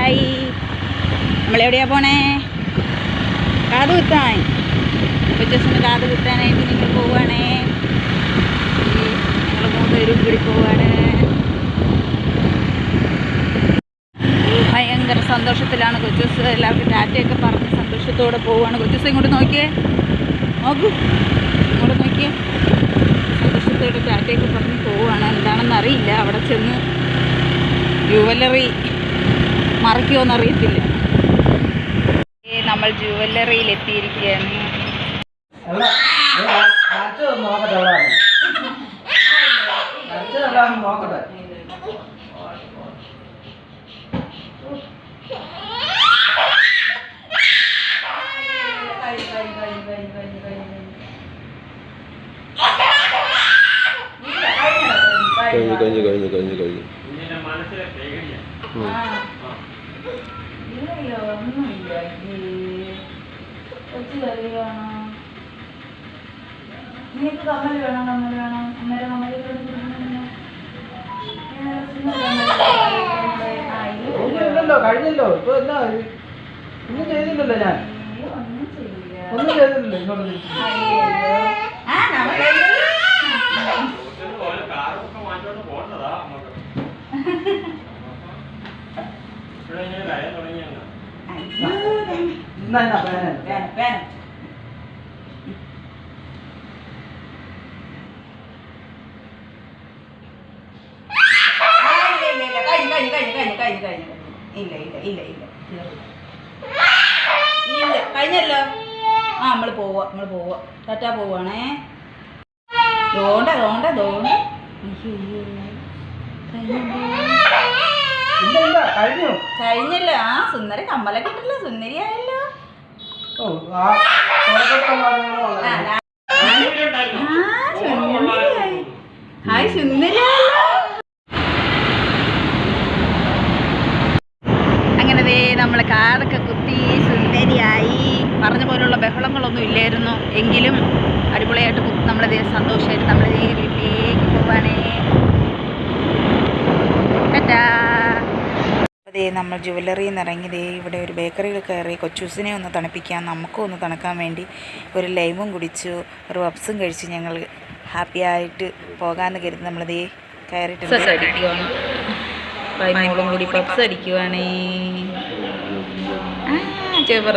Hi. നമ്മളെവിടെയാ പോണേ? കാത് കുത്താൻ. കൊച്ചസിന് കാത് കുത്താനായിട്ട് നിങ്ങൾ പോവുകയാണേ. ഞങ്ങൾ 3 പേരും കൂടി പോവുകയാണ്. ഭയങ്കര സന്തോഷത്തിലാണ് കൊച്ചസ്. എല്ലാവർക്കും ടാറ്റയൊക്കെ പറഞ്ഞ് സന്തോഷത്തോടെ പോവുകയാണ്. കൊച്ചസ് ഇങ്ങോട്ട് നോക്കിയേ, നോക്കൂ, ഇങ്ങോട്ട് നോക്കിയേ. സന്തോഷത്തോടെ ടാറ്റയൊക്കെ പറഞ്ഞ് പോവുകയാണ്. എന്താണെന്ന് അറിയില്ല. അവിടെ ചെന്ന് ജുവല്ലറി മറിക്കുമോയെന്നറിയത്തില്ല. നമ്മൾ ജുവല്ലറിയിൽ എത്തിയിരിക്കുകയാണ്. കഴിഞ്ഞു. നിനക്ക് കമ്മൽ വേണം. അന്നേരം കഴിഞ്ഞല്ലോ. ഇപ്പൊ എന്താ ഒന്നും ചെയ്തില്ലല്ലോ. ഞാൻ ഒന്നും ചെയ്തില്ലല്ലോ. ഇങ്ങോട്ട് ഇല്ല കഴിഞ്ഞല്ലോ. നമ്മൾ പോവാ ടാറ്റാ പോവാണേ. ദോണ്ട കഴിഞ്ഞല്ലോ. ആ സുന്ദര കമ്മലൊക്കെ ഇട്ടല്ലോ, സുന്ദരിയായല്ലോ. ഹായ് സുന്ദരിയായല്ലോ. അങ്ങനെ നമ്മൾ കാതൊക്കെ കുത്തി സുന്ദരിയായി. പറഞ്ഞ പോലുള്ള ബഹളങ്ങളൊന്നും ഇല്ലായിരുന്നു. എങ്കിലും അടിപൊളിയായിട്ട് നമ്മളതേ സന്തോഷമായിട്ട് നമ്മളതേ വീട്ടിലേക്ക് പോവാണേ. ടാറ്റാ. അതേ നമ്മൾ ജുവല്ലറിയിൽ നിന്ന് ഇറങ്ങി ഇവിടെ ഒരു ബേക്കറിയിൽ കയറി കൊച്ചൂസിനെ ഒന്ന് തണുപ്പിക്കാൻ, നമുക്കും ഒന്ന് തണുക്കാൻ വേണ്ടി ഒരു ലൈമും കുടിച്ചു, ഒരു പപ്സും കഴിച്ച് ഞങ്ങൾ ഹാപ്പി ആയിട്ട് പോകാമെന്ന് കരുതി നമ്മളതേ കയറിയിട്ട് മോളും കൂടി പപ്സ് അടിക്കുവാണേ. ചെവറ